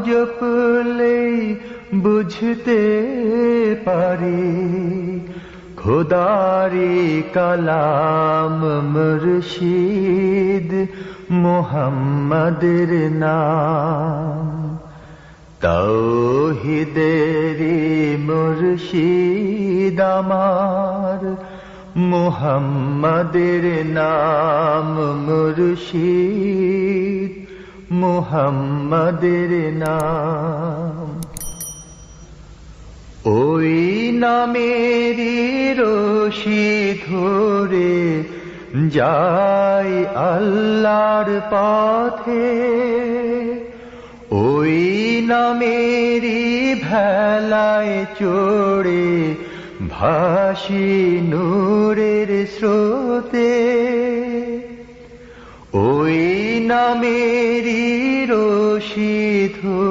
জপলেই বুঝতে পারি খোদারি কালাম মুর্শিদ মুহাম্মাদের নাম। তাওহীদেরি মুর্শিদ আমার মুহাম্মাদের নাম মুর্শিদ মুহাম্মাদের নাম। ওই নামেরই রশি ধরে যাই আল্লাহর পথে, ওই নামেরই ভেলায় চড়ে ভাসি নূরের স্রোতে, ওই নামেরই রশি ধরে